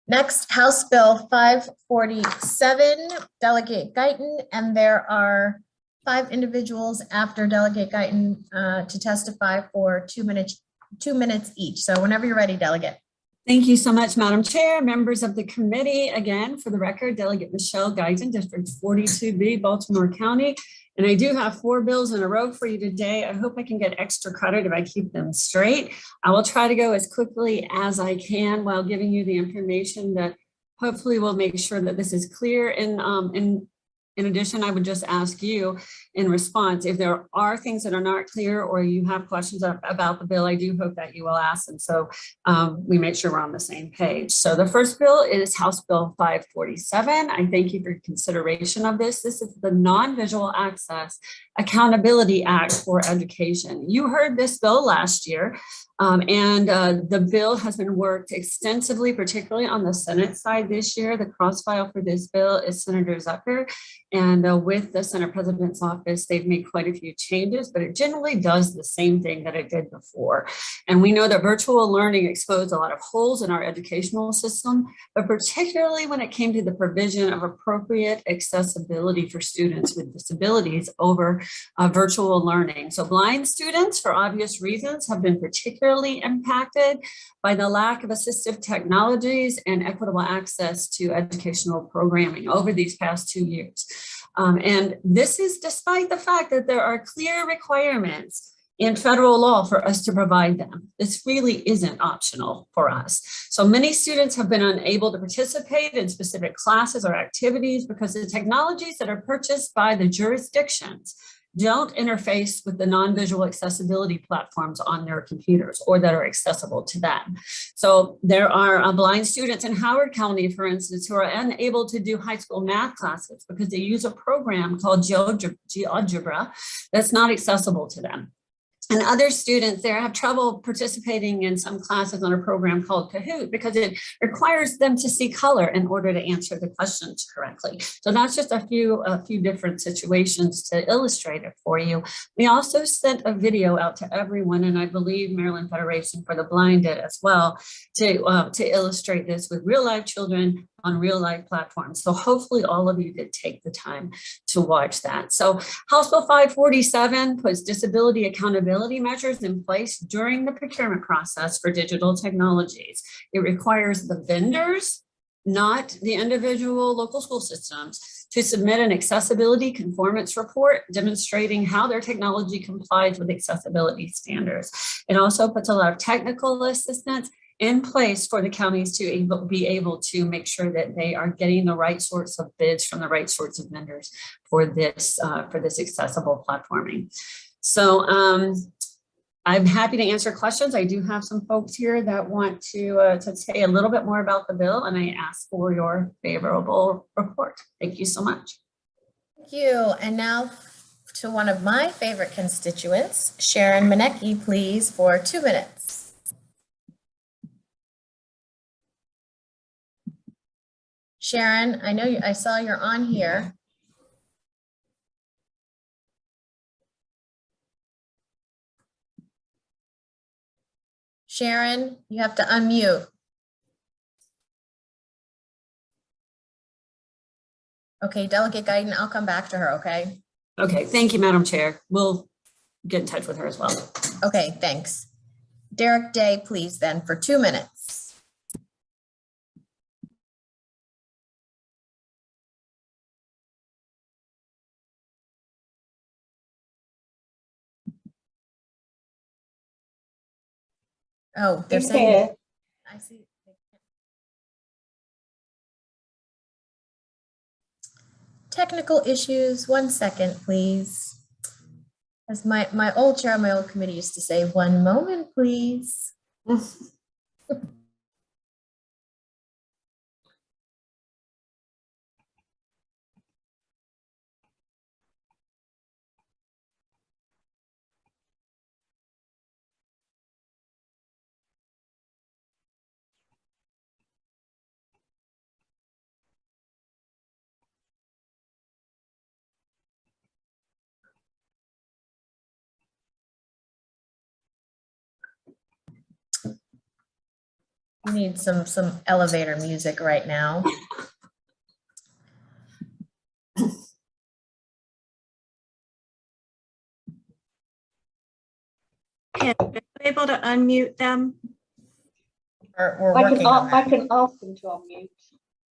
Next, House Bill 547, Delegate Guyton, and there are 5 individuals after Delegate Guyton to testify for 2 minutes each. So whenever you're ready, Delegate. Thank you so much, Madam Chair, members of the committee. Again, for the record, Delegate Michelle Guyton, District 42B, Baltimore County. And I do have 4 bills in a row for you today. I hope I can get extra credit if I keep them straight. I will try to go as quickly as I can while giving you the information that hopefully will make sure that this is clear. In addition, I would just ask you in response, if there are things that are not clear or you have questions about the bill, I do hope that you will ask. And so we make sure we're on the same page. So the first bill is House Bill 547. I thank you for your consideration of this. This is the Non-Visual Access Accountability Act for Education. You heard this bill last year. The bill has been worked extensively, particularly on the Senate side this year. The cross-file for this bill is Senator Zucker. And with the Senate President's office, they've made quite a few changes, but it generally does the same thing that it did before. And we know that virtual learning exposed a lot of holes in our educational system, but particularly when it came to the provision of appropriate accessibility for students with disabilities over virtual learning. So blind students, for obvious reasons, have been particularly impacted by the lack of assistive technologies and equitable access to educational programming over these past 2 years. And this is despite the fact that there are clear requirements in federal law for us to provide them. This really isn't optional for us. So many students have been unable to participate in specific classes or activities because the technologies that are purchased by the jurisdictions don't interface with the non-visual accessibility platforms on their computers or that are accessible to them. So there are blind students in Howard County, for instance, who are unable to do high school math classes because they use a program called GeoGebra that's not accessible to them. And other students there have trouble participating in some classes on a program called Kahoot because it requires them to see color in order to answer the questions correctly. So that's just a few different situations to illustrate it for you. We also sent a video out to everyone, and I believe Maryland Federation for the Blind did as well, to illustrate this with real life children on real life platforms. So hopefully all of you did take the time to watch that. So House Bill 547 puts disability accountability measures in place during the procurement process for digital technologies. It requires the vendors, not the individual local school systems, to submit an accessibility conformance report demonstrating how their technology complies with accessibility standards. It also puts a lot of technical assistance in place for the counties to be able to make sure that they are getting the right sorts of bids from the right sorts of vendors for this accessible platforming. So I'm happy to answer questions. I do have some folks here that want to say a little bit more about the bill, and I ask for your favorable report. Thank you so much. Thank you. And now to one of my favorite constituents, Sharon Manecki, please, for 2 minutes. Sharon, I know I saw you're on here. Sharon, you have to unmute. Okay, Delegate Guyton, I'll come back to her, okay? Okay, thank you, Madam Chair. We'll get in touch with her as well. Okay, thanks. Derek Day, please, then, for 2 minutes. Oh, they're saying, I see. Technical issues, 1 second, please. As my old chair on my old committee used to say, 1 moment, please. We need some elevator music right now. Are you able to unmute them? We're working on I that. can ask them to unmute,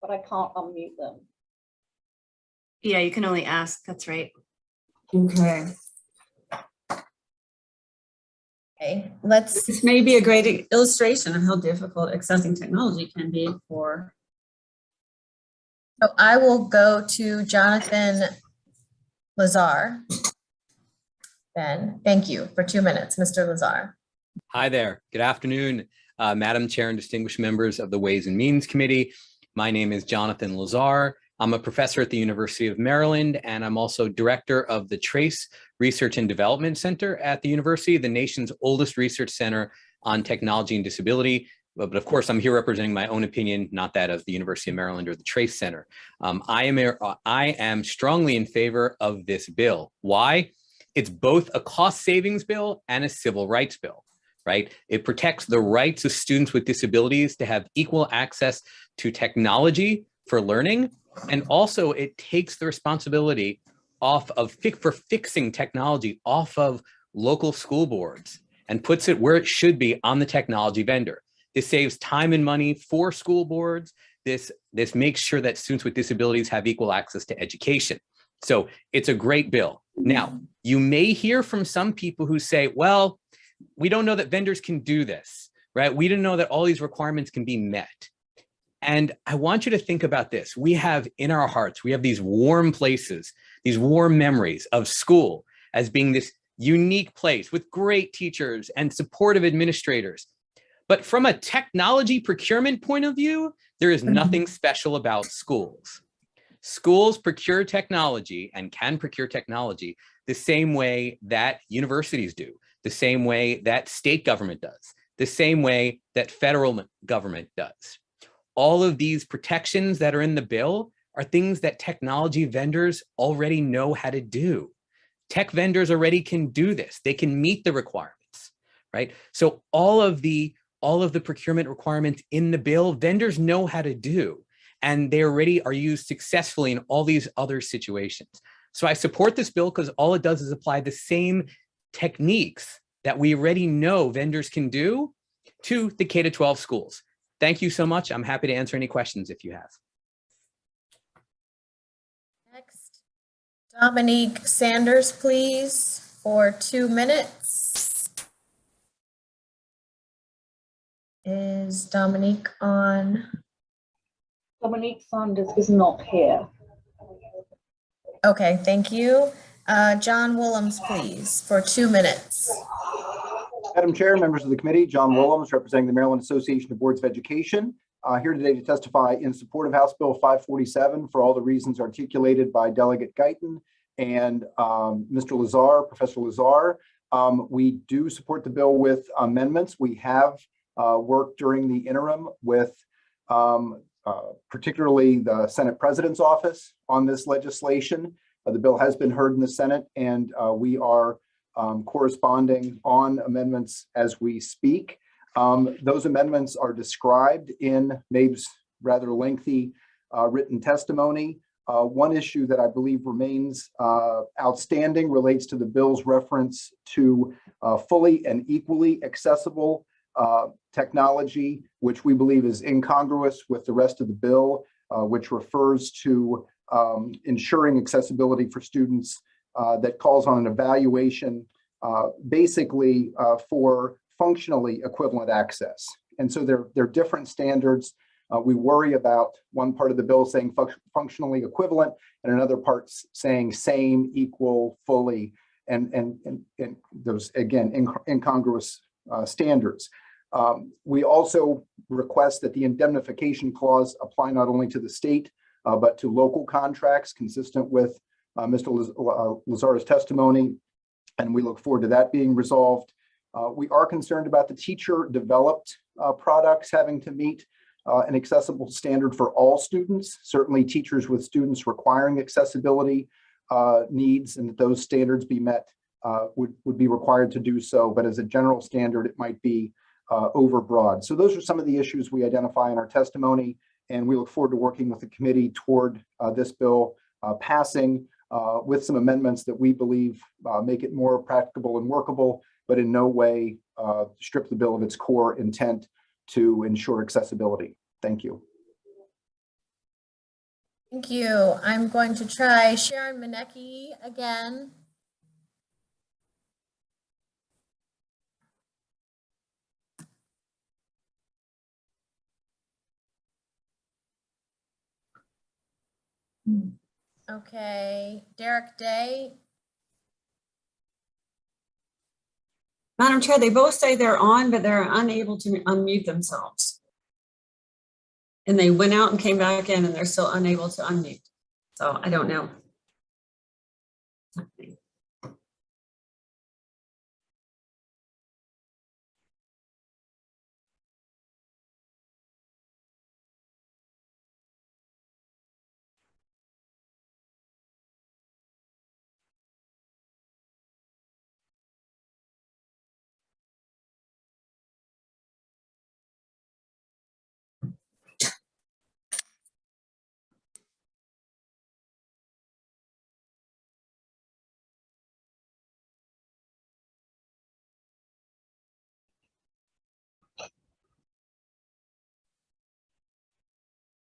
but I can't unmute them. Yeah, you can only ask. That's right. Okay. Okay, let's, This may be a great illustration of how difficult accessing technology can be for. so I will go to Jonathan Lazar. Ben, thank you for 2 minutes, Mr. Lazar. Hi there. Good afternoon, Madam Chair and distinguished members of the Ways and Means Committee. My name is Jonathan Lazar. I'm a professor at the University of Maryland, and I'm also director of the Trace Research and Development Center at the university, the nation's oldest research center on technology and disability. But of course, I'm here representing my own opinion, not that of the University of Maryland or the Trace Center. I am strongly in favor of this bill. Why? It's both a cost savings bill and a civil rights bill, right? It protects the rights of students with disabilities to have equal access to technology for learning. And also it takes the responsibility off of for fixing technology off of local school boards and puts it where it should be, on the technology vendor. This saves time and money for school boards. This makes sure that students with disabilities have equal access to education. So it's a great bill. Now, you may hear from some people who say, well, we don't know that vendors can do this, right? We don't know that all these requirements can be met. And I want you to think about this. We have in our hearts, we have these warm places, these warm memories of school as being this unique place with great teachers and supportive administrators. But from a technology procurement point of view, there is nothing special about schools. Schools procure technology and can procure technology the same way that universities do, the same way that state government does, the same way that federal government does. All of these protections that are in the bill are things that technology vendors already know how to do. Tech vendors already can do this. They can meet the requirements, right? So all of the procurement requirements in the bill, vendors know how to do, and they already are used successfully in all these other situations. So I support this bill because all it does is apply the same techniques that we already know vendors can do to the K-12 schools. Thank you so much. I'm happy to answer any questions if you have. Next, Dominique Sanders, please, for 2 minutes. Is Dominique on? Dominique Sanders is not here. Okay, thank you. John Willems, please, for 2 minutes. Madam Chair, members of the committee, John Willems, representing the Maryland Association of Boards of Education, here today to testify in support of House Bill 547 for all the reasons articulated by Delegate Guyton and Mr. Lazar, Professor Lazar. We do support the bill with amendments. We have worked during the interim with particularly the Senate President's Office on this legislation. The bill has been heard in the Senate, and we are corresponding on amendments as we speak. Those amendments are described in Mabe's rather lengthy written testimony. One issue that I believe remains outstanding relates to the bill's reference to fully and equally accessible technology, which we believe is incongruous with the rest of the bill, which refers to ensuring accessibility for students that calls on an evaluation basically for functionally equivalent access. And so they're different standards. We worry about one part of the bill saying functionally equivalent and another part saying same, equal, fully, and those, again, incongruous standards. We also request that the indemnification clause apply not only to the state, but to local contracts consistent with Mr. Lazar's testimony, and we look forward to that being resolved. We are concerned about the teacher-developed products having to meet an accessible standard for all students. Certainly teachers with students requiring accessibility needs, and that those standards be met would be required to do so. But as a general standard, it might be overbroad. So those are some of the issues we identify in our testimony, and we look forward to working with the committee toward this bill passing with some amendments that we believe make it more practicable and workable, but in no way strip the bill of its core intent to ensure accessibility. Thank you. Thank you. I'm going to try Sharon Minneke again. Okay, Derek Day. Madam Chair, they both say they're on, but they're unable to unmute themselves. And they went out and came back in and they're still unable to unmute. So I don't know.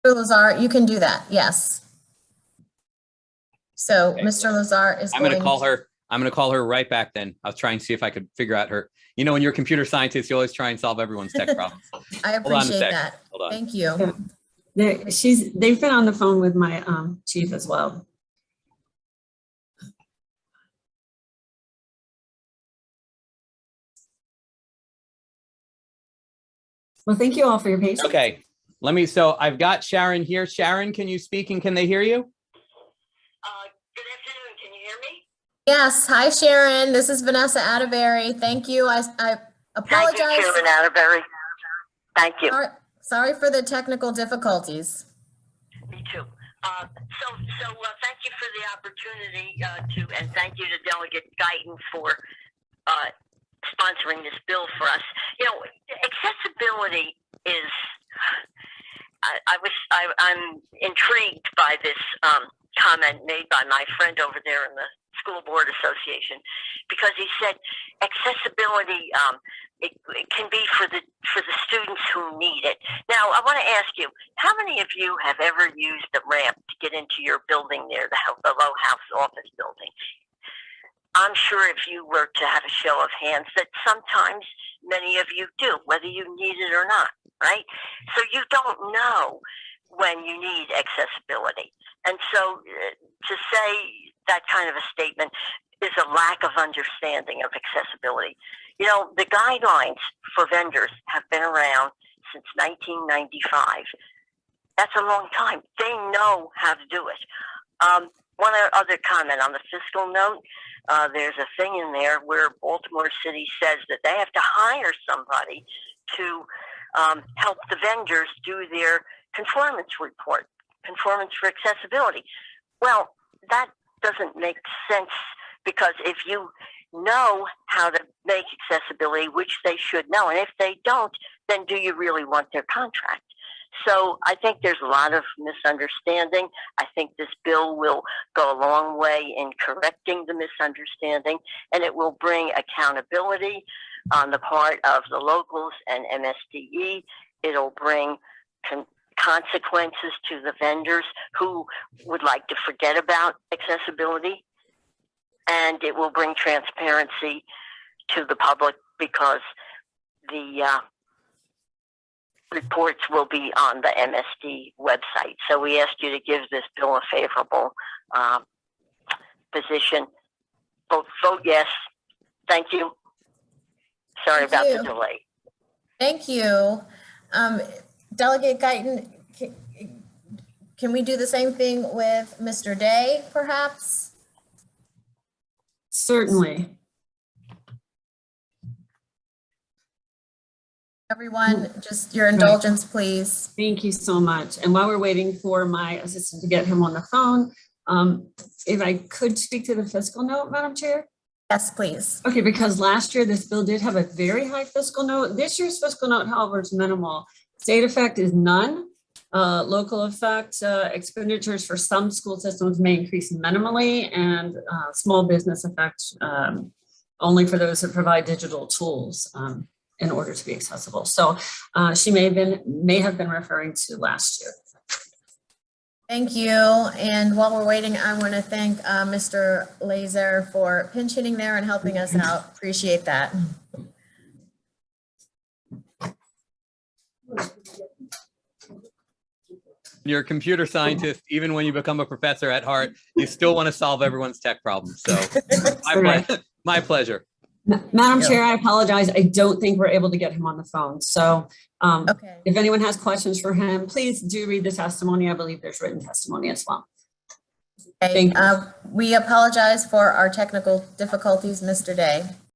Lazar, you can do that. Yes. So Okay. Mr. Lazar is I'm going to going call her. I'm going to call her right back then. I'll try and see if I could figure out her. You know, when you're a computer scientist, you always try and solve everyone's tech problems. I Hold on a appreciate sec. that. Hold on. Thank you. They've been on the phone with my chief as well. Well, thank you all for your patience. Okay. So I've got Sharon here. Sharon, can you speak and can they hear you? Good afternoon. Can you hear me? Yes. Hi, Sharon. This is Vanessa Atterbury. Thank you. I apologize. Thank you, Chairman Atterbury. Thank you. Sorry for the technical difficulties. Me too. Thank you for the opportunity and thank you to Delegate Guyton for sponsoring this bill for us. You know, accessibility is. I'm intrigued by this comment made by my friend over there in the School Board Association, because he said accessibility it can be for the students who need it. Now, I want to ask you, how many of you have ever used the ramp to get into your building there, the low house office building? I'm sure if you were to have a show of hands that sometimes many of you do, whether you need it or not, right? So you don't know when you need accessibility. And so to say that kind of a statement is a lack of understanding of accessibility. You know, the guidelines for vendors have been around since 1995. That's a long time. They know how to do it. One other comment on the fiscal note, there's a thing in there where Baltimore City says that they have to hire somebody to help the vendors do their conformance report, conformance for accessibility. Well, that doesn't make sense, because if you know how to make accessibility, which they should know, and if they don't, then do you really want their contract? So I think there's a lot of misunderstanding. I think this bill will go a long way in correcting the misunderstanding, and it will bring accountability on the part of the locals and MSDE. It'll bring consequences to the vendors who would like to forget about accessibility, and it will bring transparency to the public, because the reports will be on the MSD website. So we ask you to give this bill a favorable position. Vote yes. Thank you. Sorry about the delay. Thank you. Delegate Guyton, can we do the same thing with Mr. Day, perhaps? Certainly. Everyone, just your indulgence, please. Thank you so much. And while we're waiting for my assistant to get him on the phone, if I could speak to the fiscal note, Madam Chair. Yes, please. Okay, because last year this bill did have a very high fiscal note. This year's fiscal note, however, is minimal. State effect is none. Local effect expenditures for some school systems may increase minimally, and small business effect only for those that provide digital tools in order to be accessible. So she may have been referring to last year. Thank you. And while we're waiting, I want to thank Mr. Laser for pinch hitting there and helping us out. Appreciate that. You're a computer scientist. Even when you become a professor at heart, you still want to solve everyone's tech problems. So my pleasure. Madam Chair, I apologize. I don't think we're able to get him on the phone. So Okay. if anyone has questions for him, please do read the testimony. I believe there's written testimony as well. Okay. Thank you. We apologize for our technical difficulties, Mr. Day.